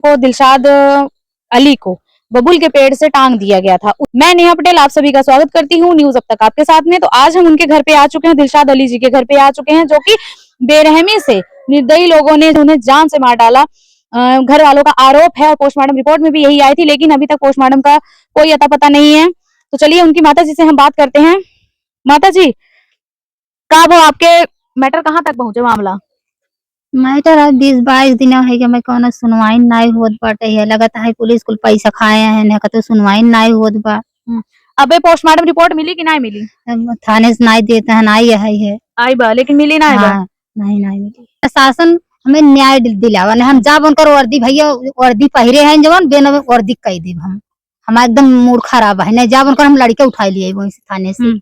को दिलशाद अली को बबूल के पेड़ से टांग दिया गया था। मैं नेहा पटेल आप सभी का स्वागत करती हूँ न्यूज अब तक आपके साथ में। तो आज हम उनके घर पे आ चुके हैं, दिलशाद अली जी के घर पे आ चुके हैं, जो कि बेरहमी से निर्दयी लोगों ने उन्हें जान से मार डाला। घर वालों का आरोप है और पोस्टमार्टम रिपोर्ट में भी यही आई थी, लेकिन अभी तक पोस्टमार्टम का कोई अता पता नहीं है। तो चलिए उनकी माता जी से हम बात करते हैं। माता जी, का वो आपके मैटर कहाँ तक पहुंचे मामला? मैटर आज 20-22 दिन है कि मैं कौन सुनवाई नहीं होत बाटे है। लगत है पुलिस कुल पैसा खाए हैं ने कतो सुनवाई नहीं होत बा। अबे पोस्टमार्टम रिपोर्ट मिली कि नहीं मिली? थाने से नहीं देते हैं, नहीं है आई बा लेकिन मिली ना बा। हाँ, नहीं मिली। प्रशासन हमें न्याय दिलावा ने हम जाब उनकर वर्दी भैया वर्दी पहिरे हैं जवन बेन वर्दी कह देब हम। हमारा एकदम मूड खराब है, नहीं जाब उनकर हम लड़के उठा लिए वहीं से थाने से।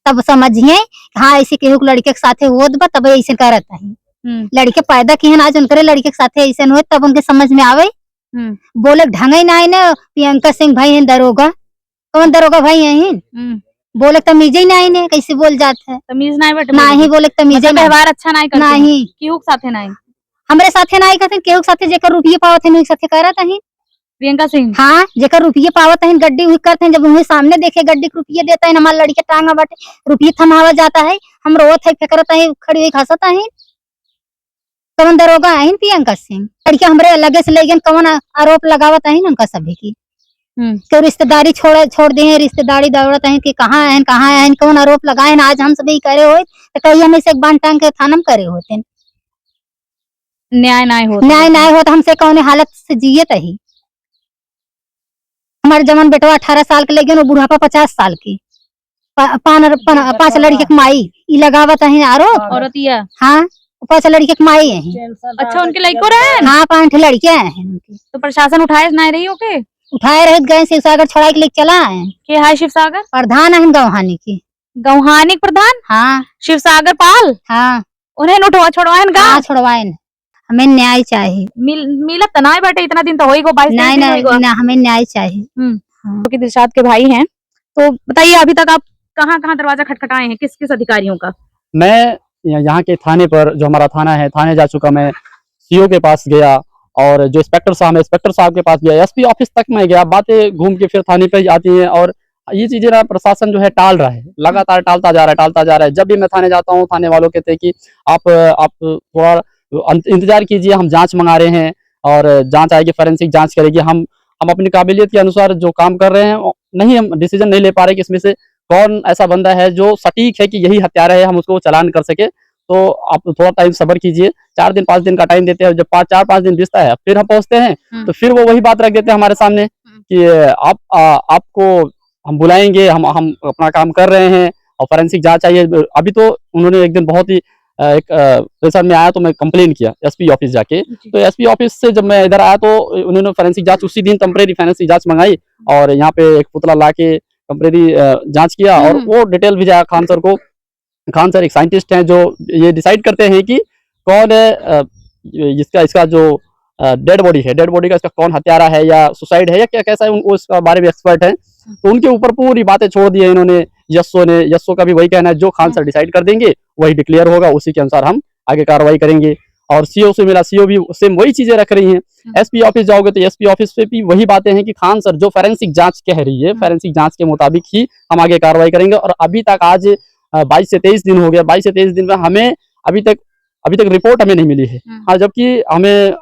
तब समझिए हाँ ऐसे केहू लड़के के साथे होत बा तब ऐसे करत है। लड़के पैदा किए आज उनके लड़के के साथे ऐसे हुए तब उनके समझ में आवे। बोले ढंग ही ना प्रियंका सिंह भाई है दरोगा, कौन दरोगा भाई है बोले तमीज ही नहीं ने कैसे बोल जाते है। तमीज नहीं बेटे नहीं बोले तमीज व्यवहार अच्छा नहीं करते नहीं केहू के साथे नहीं हमरे साथे नहीं करते केहू के साथे जेकर रुपये पावत है साथे करत है। प्रियंका सिंह हाँ जेकर रुपये पावत है गड्डी हुई करते हैं, जब उन्हें सामने देखे गड्डी रुपये देता है हमारे लड़के टांगा बाटे रुपये थमावा जाता है, हम रोत है फेंकरत है खड़ी हुई खासता है। कौन दरोगा है प्रियंका सिंह लड़के हमरे लगे से लेकिन कौन आरोप लगावत है उनका सभी की तो रिश्तेदारी छोड़ दिए रिश्तेदारी दौड़त है कि कहाँ है कौन आरोप लगाए आज हम सभी करे हो तो कहीं हम इसे बांध टांग के थाना में करे होते। न्याय नहीं होता हमसे कौन हालत से जिये तही। हमारे जवान बेटवा 18 साल के लेकिन वो बुढ़ापा 50 साल की 5 लड़के के माई लगावत है आरोप औरतिया। हाँ 5 लड़के के माई है। अच्छा उनके लड़को रहे? हाँ 5 लड़कियां हैं उनकी। तो प्रशासन उठाए नहीं रही हो के? उठाए रहे गए शिवसागर छोड़ा के लिए चला है। के हाय शिवसागर प्रधान है गौहानी की। गौहानी प्रधान? हाँ शिवसागर पाल। हाँ उन्हें छुड़वाएन का? हाँ छुड़वाएन। हमें न्याय चाहिए। मिलत तो नहीं बेटे इतना दिन तो होई गो 22 नहीं हमें न्याय चाहिए। क्योंकि दिलशाद के भाई हैं तो बताइए अभी तक आप कहाँ दरवाजा खटखटाए हैं किस अधिकारियों का? मैं यहाँ के थाने पर जो हमारा थाना है थाने जा चुका, मैं सीओ के पास गया और जो इंस्पेक्टर साहब के पास गया, एसपी ऑफिस तक मैं गया। बातें घूम के फिर थाने पे आती हैं और ये चीजें ना प्रशासन जो है टाल रहा है, लगातार टालता जा रहा है। जब भी मैं थाने जाता हूँ थाने वालों कहते हैं कि आप थोड़ा इंतजार कीजिए, हम जांच मंगा रहे हैं और जांच आएगी, फोरेंसिक जांच करेगी। हम अपनी काबिलियत के अनुसार जो काम कर रहे हैं नहीं, हम डिसीजन नहीं ले पा रहे कि इसमें से कौन ऐसा बंदा है जो सटीक है कि यही हत्यारा है, हम उसको चालान कर सके। तो आप थोड़ा टाइम सब्र कीजिए, 4 दिन 5 दिन का टाइम देते हैं। जब 4-5 दिन बीतता है फिर हम पहुंचते हैं तो फिर वो वही बात रख देते हैं हमारे सामने कि आपको हम बुलाएंगे, हम अपना काम कर रहे हैं और फोरेंसिक जांच चाहिए। अभी तो उन्होंने एक दिन बहुत ही एक प्रेशर में आया तो मैं कंप्लेन किया एसपी ऑफिस जाके। तो एसपी ऑफिस से जब मैं इधर आया तो उन्होंने फोरेंसिक जांच उसी दिन टेम्परेरी फोरेंसिक जांच मंगाई और यहाँ पे एक पुतला ला के टेम्परेरी जांच किया और वो डिटेल भेजा खान सर को। खान सर एक साइंटिस्ट हैं जो ये डिसाइड करते हैं कि कौन है इसका जो डेड बॉडी का इसका कौन हत्यारा है या सुसाइड है या क्या कैसा है, उनको इसका बारे में एक्सपर्ट है। तो उनके ऊपर पूरी बातें छोड़ दी है इन्होंने। यस्सो का भी वही कहना है, जो खान सर डिसाइड कर देंगे वही डिक्लेयर होगा, उसी के अनुसार हम आगे कार्रवाई करेंगे। और सीओ से मिला, सीओ भी सेम वही चीजें रख रही हैं। एसपी ऑफिस जाओगे तो एसपी ऑफिस पे भी वही बातें हैं कि खान सर जो फोरेंसिक जांच कह रही है, फोरेंसिक जांच के मुताबिक ही हम आगे कार्रवाई करेंगे। और अभी तक आज 22 से 23 दिन हो गया, 22 से 23 दिन में हमें अभी तक रिपोर्ट हमें नहीं मिली है। हाँ, जबकि हमें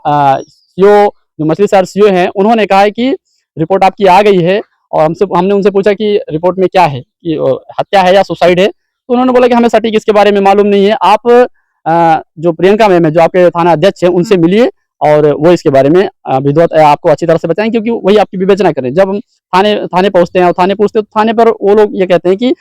सीओ जो मछली शहर सीओ हैं उन्होंने कहा है कि रिपोर्ट आपकी आ गई है और हमने उनसे पूछा कि रिपोर्ट में क्या है, कि हत्या है या सुसाइड है। तो उन्होंने बोला कि हमें सटीक इसके बारे में मालूम नहीं है, आप जो प्रियंका मैम है जो आपके थाना अध्यक्ष हैं उनसे मिलिए और वो इसके बारे में विधिवत आपको अच्छी तरह से बताएं, क्योंकि वही आपकी विवेचना करें। जब हम थाने पहुंचते हैं और थाने पूछते हैं तो थाने पर वो लोग ये कहते हैं कि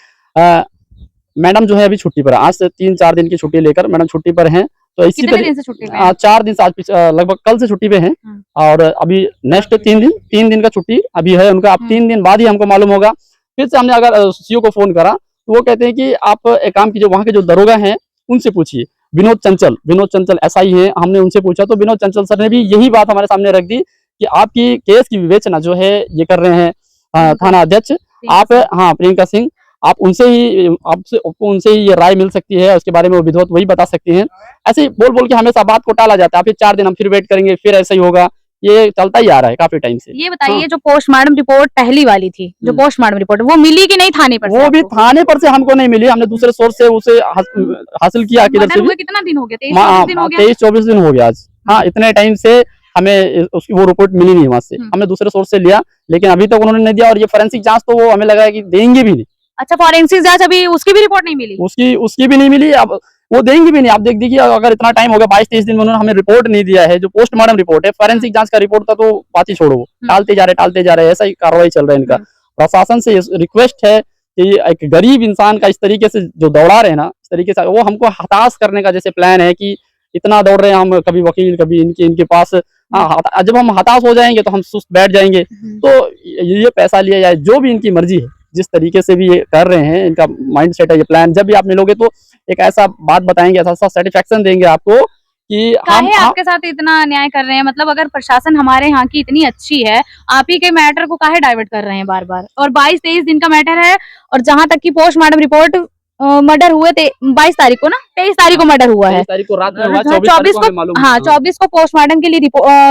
मैडम जो है अभी छुट्टी पर है, आज से 3-4 दिन की छुट्टी लेकर मैडम छुट्टी पर हैं। तो इसी कितने दिन से छुट्टी पे? 4 दिन से लगभग कल से छुट्टी पे हैं और अभी नेक्स्ट 3 दिन का छुट्टी अभी है उनका। अब 3 दिन बाद ही हमको मालूम होगा। फिर से हमने अगर सीओ को फोन करा तो वो कहते हैं कि आप एक काम कीजिए, वहाँ के जो दरोगा हैं उनसे पूछिए। विनोद चंचल एसआई हैं, हमने उनसे पूछा तो विनोद चंचल सर ने भी यही बात हमारे सामने रख दी कि आपकी केस की विवेचना जो है ये कर रहे हैं थाना अध्यक्ष आप, हाँ प्रियंका सिंह, आप उनसे ही ये राय मिल सकती है, उसके बारे में वो विधिवत वही बता सकती हैं। ऐसे ही बोल के हमेशा बात को टाला जाता है। फिर 4 दिन हम फिर वेट करेंगे, फिर ऐसा ही होगा, ये चलता ही आ रहा है काफी टाइम से। ये बताइए हाँ। जो पोस्टमार्टम रिपोर्ट पहली वाली थी, जो पोस्टमार्टम रिपोर्ट वो मिली कि नहीं थाने पर से वो भी आपको? थाने पर से हमको नहीं मिली, हमने दूसरे सोर्स से उसे हासिल किया किधर मर्डर से भी। हुए कितना दिन हो गया? 23-24 दिन हो गया। 23-24 दिन हो गया आज। हाँ, इतने टाइम से हमें उसकी वो रिपोर्ट मिली नहीं वहां से, हमने दूसरे सोर्स से लिया, लेकिन अभी तक उन्होंने नहीं दिया। और ये फोरेंसिक जांच तो वो हमें लगा है कि देंगे भी नहीं। अच्छा, फॉरेंसिक जांच अभी उसकी भी रिपोर्ट नहीं मिली? उसकी भी नहीं मिली, अब वो देंगे भी नहीं। आप देख देखिए, अगर इतना टाइम हो गया 22-23 दिन में उन्होंने हमें रिपोर्ट नहीं दिया है। जो पोस्टमार्टम रिपोर्ट है, फोरेंसिक जांच का रिपोर्ट था तो बात ही छोड़ो, टालते जा रहे, ऐसा ही कार्रवाई चल रहा है इनका। प्रशासन से रिक्वेस्ट है कि एक गरीब इंसान का इस तरीके से जो दौड़ा रहे हैं ना, इस तरीके से वो हमको हताश करने का जैसे प्लान है कि इतना दौड़ रहे हैं हम, कभी वकील कभी इनके पास। जब हम हताश हो जाएंगे तो हम सुस्त बैठ जाएंगे। तो ये पैसा लिया जाए, जो भी इनकी मर्जी है, जिस तरीके से भी ये कर रहे हैं, इनका माइंड सेट है, ये प्लान। जब भी आप मिलोगे तो एक ऐसा बात बताएंगे, ऐसा सेटिस्फेक्शन देंगे आपको कि हम आपके साथ इतना अन्याय कर रहे हैं। मतलब अगर प्रशासन हमारे यहाँ की इतनी अच्छी है, आप ही के मैटर को काहे डाइवर्ट कर रहे हैं बार बार? और 22-23 दिन का मैटर है, और जहां तक की पोस्टमार्टम रिपोर्ट मर्डर हुए थे 22 तारीख को ना, 23 तारीख को मर्डर हुआ है, 23 तारीख को रात में हुआ, 24 को मालूम। हाँ 24 को पोस्टमार्टम के लिए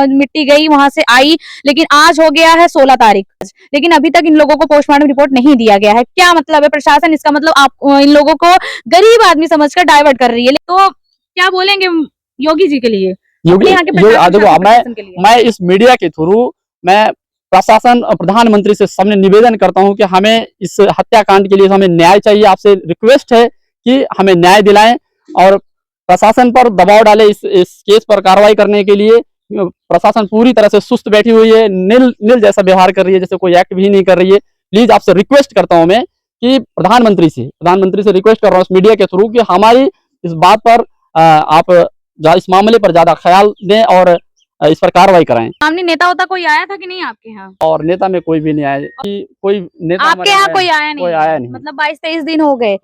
मिट्टी गई, वहां से आई, लेकिन आज हो गया है 16 तारीख, लेकिन अभी तक इन लोगों को पोस्टमार्टम रिपोर्ट नहीं दिया गया है। क्या मतलब है प्रशासन? इसका मतलब आप इन लोगों को गरीब आदमी समझकर डाइवर्ट कर रही है। तो क्या बोलेंगे योगी जी के लिए, अपने यहाँ के प्रशासन के लिए? मैं इस मीडिया के थ्रू मैं प्रशासन और प्रधानमंत्री से सामने निवेदन करता हूं कि हमें इस हत्याकांड के लिए हमें न्याय चाहिए। आपसे रिक्वेस्ट है कि हमें न्याय दिलाएं और प्रशासन पर दबाव डालें इस केस पर कार्रवाई करने के लिए। प्रशासन पूरी तरह से सुस्त बैठी हुई है, नील जैसा व्यवहार कर रही है, जैसे कोई एक्ट भी नहीं कर रही है। प्लीज आपसे रिक्वेस्ट करता हूं मैं कि प्रधानमंत्री से रिक्वेस्ट कर रहा हूं इस मीडिया के थ्रू कि हमारी इस बात पर आप इस मामले पर ज्यादा ख्याल दें और इस पर कार्रवाई कराएं। सामने नेता होता कोई आया था कि नहीं आपके यहाँ? और नेता में कोई भी नहीं आया, कोई नेता आपके यहाँ कोई आया नहीं? मतलब 22-23 दिन हो गए।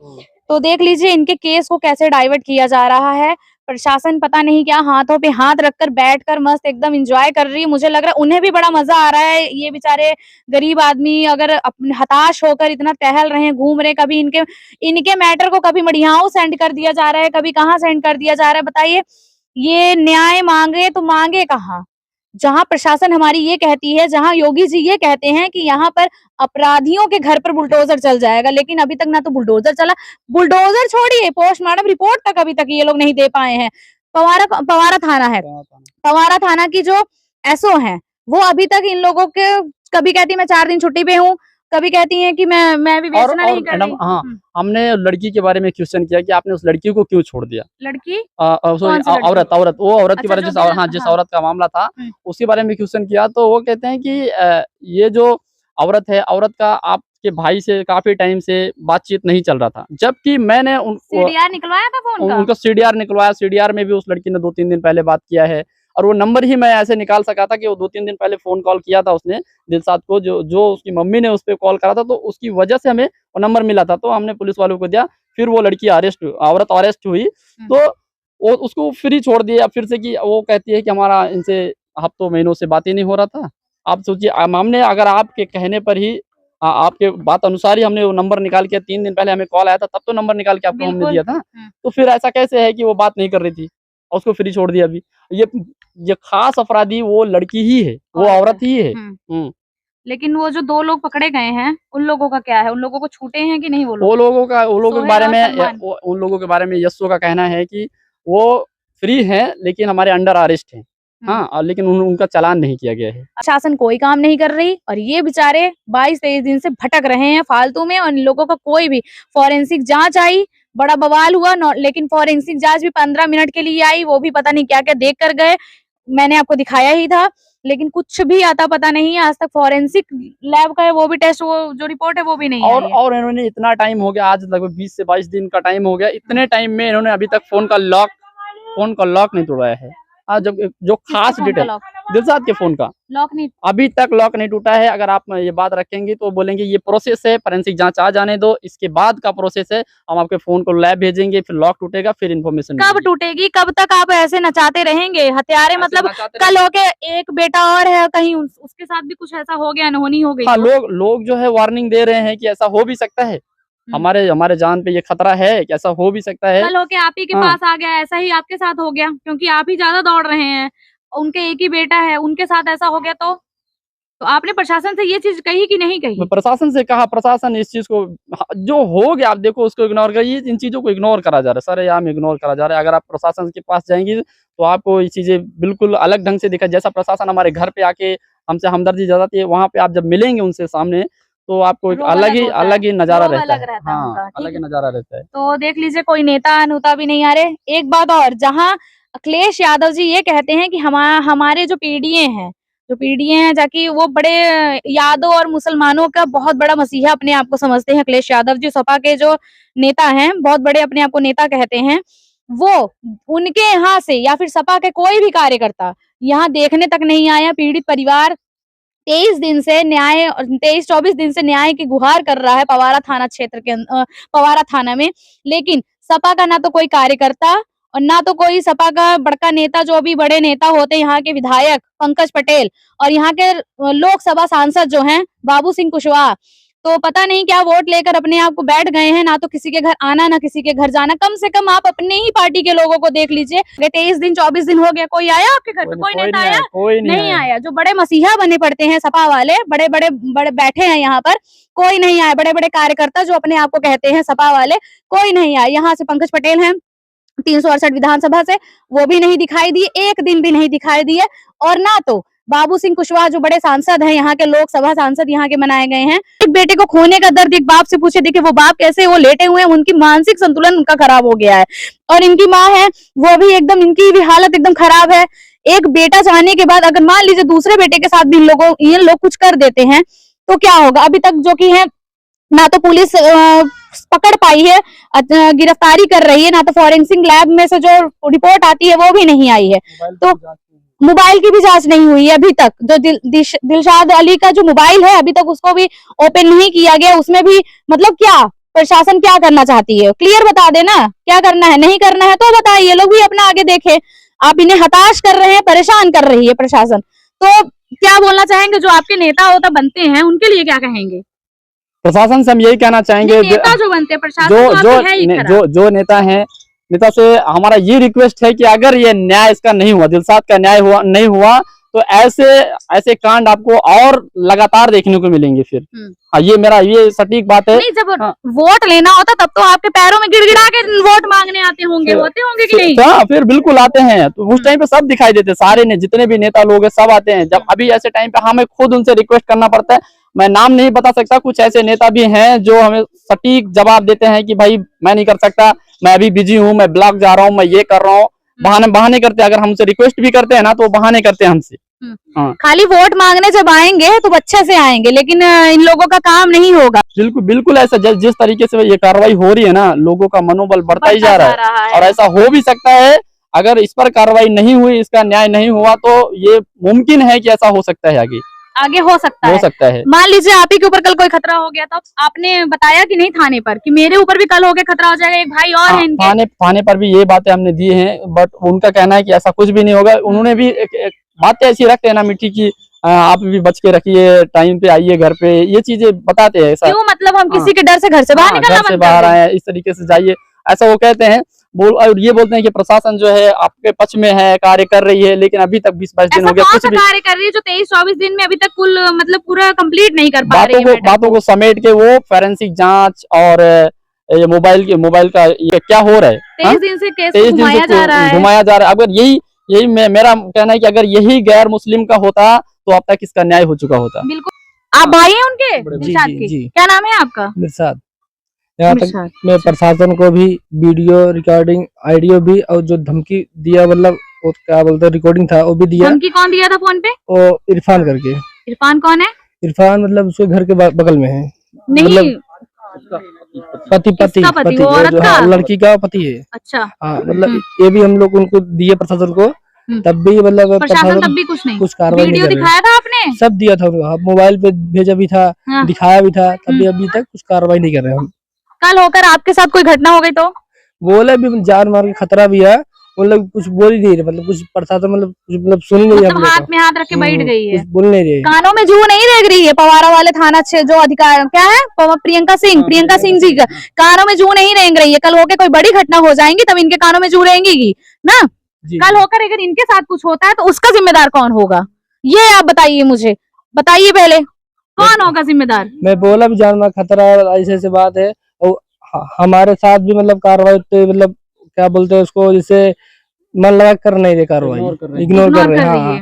तो देख लीजिए इनके केस को कैसे डाइवर्ट किया जा रहा है। प्रशासन पता नहीं क्या हाथों पे हाथ रखकर बैठकर मस्त एकदम एंजॉय कर रही है। मुझे लग रहा है उन्हें भी बड़ा मजा आ रहा है। ये बेचारे गरीब आदमी अगर अपने हताश होकर इतना टहल रहे हैं, घूम रहे हैं, कभी इनके मैटर को कभी मडियाओं सेंड कर दिया जा रहा है, कभी कहाँ सेंड कर दिया जा रहा है। बताइए, ये न्याय मांगे तो मांगे कहाँ? जहां प्रशासन हमारी ये कहती है, जहां योगी जी ये कहते हैं कि यहाँ पर अपराधियों के घर पर बुलडोजर चल जाएगा, लेकिन अभी तक ना तो बुलडोजर चला। बुलडोजर छोड़िए, पोस्टमार्टम रिपोर्ट तक अभी तक ये लोग नहीं दे पाए हैं। पवारा थाना है, पवारा थाना की जो एसओ है, वो अभी तक इन लोगों के, कभी कहती मैं 4 दिन छुट्टी पे हूँ, कभी कहती हैं कि मैं विवेचना नहीं कर रही। हाँ, हमने लड़की के बारे में क्वेश्चन किया कि आपने उस लड़की को क्यों छोड़ दिया। लड़की औरत वो औरत की बारे में, जिस औरत का मामला था उसके बारे में क्वेश्चन किया, तो वो कहते हैं कि ये जो औरत है, औरत का आपके भाई से काफी टाइम से बातचीत नहीं चल रहा था, जबकि मैंने सीडीआर निकलवाया था फोन का, उनको सीडीआर निकलवाया। सीडीआर में भी उस लड़की ने 2-3 दिन पहले बात किया है, और वो नंबर ही मैं ऐसे निकाल सका था कि वो 2-3 दिन पहले फोन कॉल किया था उसने दिलशाद को, जो उसकी मम्मी ने उस पर कॉल करा था, तो उसकी वजह से हमें वो नंबर मिला था। तो हमने पुलिस वालों को दिया, फिर वो लड़की औरत अरेस्ट हुई, तो वो उसको फ्री छोड़ दिया फिर से। कि वो कहती है कि हमारा इनसे हफ्तों महीनों से बात ही नहीं हो रहा था। आप सोचिए, हमने अगर आपके कहने पर ही, आपके बात अनुसार ही हमने वो नंबर निकाल के, 3 दिन पहले हमें कॉल आया था तब तो नंबर निकाल के आपको हमने दिया था, तो फिर ऐसा कैसे है कि वो बात नहीं कर रही थी और उसको फ्री छोड़ दिया। अभी ये खास अपराधी वो लड़की ही है, वो औरत ही है। लेकिन वो जो 2 लोग पकड़े गए हैं, उन लोगों का क्या है? उन लोगों को छूटे हैं कि नहीं? वो लोगों के बारे में, उन लोगों के बारे में यशो का कहना है कि वो फ्री है लेकिन हमारे अंडर अरेस्ट है। हाँ, लेकिन उनका चालान नहीं किया गया है। शासन कोई काम नहीं कर रही, और ये बेचारे 22-23 दिन से भटक रहे हैं फालतू में, और इन लोगों का कोई भी फोरेंसिक जांच आई, बड़ा बवाल हुआ, लेकिन फोरेंसिक जांच भी 15 मिनट के लिए आई, वो भी पता नहीं क्या क्या देख कर गए। मैंने आपको दिखाया ही था, लेकिन कुछ भी आता पता नहीं है। आज तक फोरेंसिक लैब का है वो भी टेस्ट, वो जो रिपोर्ट है वो भी नहीं आई है। और इन्होंने इतना टाइम हो गया, आज लगभग 20 से 22 दिन का टाइम हो गया, इतने टाइम में इन्होंने अभी तक फोन का लॉक नहीं तोड़वाया है। जब जो खास डिटेल दिलशाद के फोन का लॉक नहीं, अभी तक लॉक नहीं टूटा है। अगर आप ये बात रखेंगी तो बोलेंगे ये प्रोसेस है, फोरेंसिक जांच आ जाने दो, इसके बाद का प्रोसेस है, हम आपके फोन को लैब भेजेंगे, फिर लॉक टूटेगा, फिर इन्फॉर्मेशन। कब टूटेगी? कब तक आप ऐसे नचाते रहेंगे? हत्यारे मतलब कल होके एक बेटा और है, कहीं उसके साथ भी कुछ ऐसा हो गया, अनहोनी हो गई। हाँ, लोग जो है वार्निंग दे रहे हैं कि ऐसा हो भी सकता है, हमारे जान पे ये खतरा है कि ऐसा हो भी सकता है। कल होके आप ही के पास आ गया, ऐसा ही आपके साथ हो गया, क्योंकि आप ही ज्यादा दौड़ रहे हैं। उनके एक ही बेटा है, उनके साथ ऐसा हो गया तो आपने प्रशासन से ये चीज कही कि नहीं कही? प्रशासन से कहा, प्रशासन इस चीज को जो हो गया आप देखो उसको इग्नोर करिए, इन चीजों को इग्नोर करा जा रहा है, सरेआम इग्नोर करा जा रहा है। अगर आप प्रशासन के पास जाएंगी तो आपको ये चीजें बिल्कुल अलग ढंग से दिखा, जैसा प्रशासन हमारे घर पे आके हमसे हमदर्दी जताती है, वहाँ पे आप जब मिलेंगे उनसे सामने तो आपको एक रोब अलग ही नजारा रोब रहता अलग है। रहता है उनका, हाँ, ठीक अलग ही है। नजारा रहता है। तो देख लीजिए कोई नेता अनुता भी नहीं आ रहे। एक बात और, जहां अखिलेश यादव जी ये कहते हैं कि हमारे जो पीडीए हैं जाकि वो बड़े यादव और मुसलमानों का बहुत बड़ा मसीहा अपने आप को समझते हैं। अखिलेश यादव जी सपा के जो नेता हैं, बहुत बड़े अपने आप को नेता कहते हैं, वो उनके यहाँ से या फिर सपा के कोई भी कार्यकर्ता यहाँ देखने तक नहीं आया। पीड़ित परिवार 23-24 दिन से न्याय की गुहार कर रहा है पवारा थाना क्षेत्र के पवारा थाना में, लेकिन सपा का ना तो कोई कार्यकर्ता और ना तो कोई सपा का बड़का नेता, जो भी बड़े नेता होते हैं यहाँ के विधायक पंकज पटेल और यहाँ के लोकसभा सांसद जो हैं बाबू सिंह कुशवाहा, तो पता नहीं क्या वोट लेकर अपने आप को बैठ गए हैं। ना तो किसी के घर आना ना किसी के घर जाना। कम से कम आप अपने ही पार्टी के लोगों को देख लीजिए, 23-24 दिन हो गया, कोई आया आपके घर पे? कोई नेता आया? कोई नहीं आया। जो बड़े मसीहा बने पड़ते हैं सपा वाले, बड़े बैठे हैं यहाँ पर, कोई नहीं आया। बड़े बड़े कार्यकर्ता जो अपने आप को कहते हैं सपा वाले, कोई नहीं आया। यहाँ से पंकज पटेल हैं 368 विधानसभा से, वो भी नहीं दिखाई दिए, एक दिन भी नहीं दिखाई दिए। और ना तो बाबू सिंह कुशवाहा जो बड़े सांसद हैं, यहाँ के लोकसभा सांसद यहाँ के बनाए गए हैं। एक बेटे को खोने का दर्द एक बाप से पूछे, देखिए वो बाप कैसे वो लेटे हुए हैं, उनकी मानसिक संतुलन उनका खराब हो गया है। और इनकी माँ है वो भी एकदम, इनकी भी हालत एकदम खराब है। एक बेटा चाहने के बाद अगर मान लीजिए दूसरे बेटे के साथ भी ये लोग कुछ कर देते हैं तो क्या होगा? अभी तक जो कि है ना तो पुलिस पकड़ पाई है, गिरफ्तारी कर रही है, ना तो फॉरेंसिक लैब में से जो रिपोर्ट आती है वो भी नहीं आई है। तो मोबाइल की भी जांच नहीं हुई है अभी तक। जो दिलशाद अली का जो मोबाइल है अभी तक उसको भी ओपन नहीं किया गया। उसमें भी मतलब क्या प्रशासन क्या करना चाहती है? क्लियर बता देना क्या करना है। नहीं करना है तो बताइए, ये लोग भी अपना आगे देखे। आप इन्हें हताश कर रहे हैं, परेशान कर रही है प्रशासन। तो क्या बोलना चाहेंगे? जो आपके नेता होता बनते हैं उनके लिए क्या कहेंगे? प्रशासन से हम यही कहना चाहेंगे, नेता जो बनते हैं, प्रशासन जो नेता हैं, नेता से हमारा ये रिक्वेस्ट है कि अगर ये न्याय इसका नहीं हुआ, दिलशाद का न्याय नहीं हुआ तो ऐसे कांड आपको और लगातार देखने को मिलेंगे फिर। हाँ, ये सटीक बात है। नहीं, जब वोट लेना होता तब तो आपके पैरों में गिड़गिड़ा के वोट मांगने आते होंगे कि नहीं? हाँ, फिर बिल्कुल आते हैं। तो उस टाइम पे सब दिखाई देते, सारे ने जितने भी नेता लोग हैं सब आते हैं। जब अभी ऐसे टाइम पे हमें खुद उनसे रिक्वेस्ट करना पड़ता है। मैं नाम नहीं बता सकता, कुछ ऐसे नेता भी हैं जो हमें सटीक जवाब देते हैं कि भाई मैं नहीं कर सकता, मैं अभी बिजी हूँ, मैं ब्लॉक जा रहा हूँ, मैं ये कर रहा हूँ। बहाने करते हैं। अगर हमसे रिक्वेस्ट भी करते हैं ना तो बहाने करते हैं हमसे। हाँ, खाली वोट मांगने जब आएंगे तो अच्छे से आएंगे, लेकिन इन लोगों का काम नहीं होगा। बिल्कुल ऐसा जिस तरीके से ये कार्रवाई हो रही है ना, लोगों का मनोबल बढ़ता ही जा रहा है। और ऐसा हो भी सकता है, अगर इस पर कार्रवाई नहीं हुई, इसका न्याय नहीं हुआ तो ये मुमकिन है कि ऐसा हो सकता है, आगे हो सकता है। मान लीजिए आप ही के ऊपर कल कोई खतरा हो गया तो आपने बताया कि नहीं थाने पर कि मेरे ऊपर भी कल हो गया खतरा हो जाएगा? एक भाई और है इनके थाने पर भी ये बातें हमने दी हैं, बट उनका कहना है कि ऐसा कुछ भी नहीं होगा। उन्होंने भी एक बातें ऐसी रखते हैं ना मीठी की, आप भी बच के रखिए, टाइम पे आइए घर पे, ये चीजें बताते हैं। ऐसा क्यों? मतलब हम किसी के डर से घर से बाहर निकलना घर से बाहर आए, इस तरीके से जाइए, ऐसा वो कहते हैं। और ये बोलते हैं कि प्रशासन जो है आपके पक्ष में है, कार्य कर रही है, लेकिन अभी तक 20-22 दिन हो गया, कुछ भी कार्य कर रही है जो 23-24 दिन में अभी तक कुल मतलब पूरा कंप्लीट नहीं कर पा रही है। बातों को समेट के वो फोरेंसिक जांच और ये मोबाइल का ये क्या हो रहा है, 23 दिन से केस घुमाया जा रहा है। अगर यही मेरा कहना है कि अगर यही गैर मुस्लिम का होता तो अब तक इसका न्याय हो चुका होता। बिल्कुल। आप भाई हैं उनके? दिलशाद के। क्या नाम है आपका? दिलशाद। यहाँ तक मैं प्रशासन को भी वीडियो रिकॉर्डिंग ऑडियो भी, और जो धमकी दिया, मतलब क्या बोलते हैं, रिकॉर्डिंग था वो भी दिया। धमकी कौन दिया था फोन पे? वो इरफान करके। इरफान कौन है? इरफान मतलब उसके घर के बगल में है। नहीं, मतलब पति लड़की का पति है। अच्छा। हाँ, मतलब ये भी हम लोग उनको दिए प्रशासन को, तब भी मतलब प्रशासन तब भी कुछ कार्रवाई वीडियो दिखाया था आपने? सब दिया था उनको, मोबाइल पे भेजा भी था, दिखाया भी था, तब भी अभी तक कुछ कार्रवाई नहीं कर रहे हम। कल होकर आपके साथ कोई घटना हो गई तो? बोले भी जान मार के खतरा भी है, मतलब कुछ बोल ही नहीं रहे, मतलब कुछ प्रशासन मतलब सुन नहीं रही, हाथ में हाथ रख के बैठ गई है, बोल नहीं रही, कानों में जू नहीं रेंग रही है। पवारा वाले थाना जो अधिकार क्या है, प्रियंका सिंह जी का कानों में जू नहीं रेंग रही है। कल होके कोई बड़ी घटना हो जाएंगी तब इनके कानों में जू रेंगी ना। जी कल होकर अगर इनके साथ कुछ होता है तो उसका जिम्मेदार कौन होगा, ये आप बताइए मुझे, बताइए पहले कौन होगा जिम्मेदार। मैं बोला भी जान में खतरा है, ऐसे ऐसे बात है। और हमारे साथ भी मतलब कार्रवाई तो मतलब क्या बोलते हैं उसको, जैसे मन लगा कर नहीं रहे कार्रवाई, इग्नोर कर रहे हैं। हाँ, हाँ।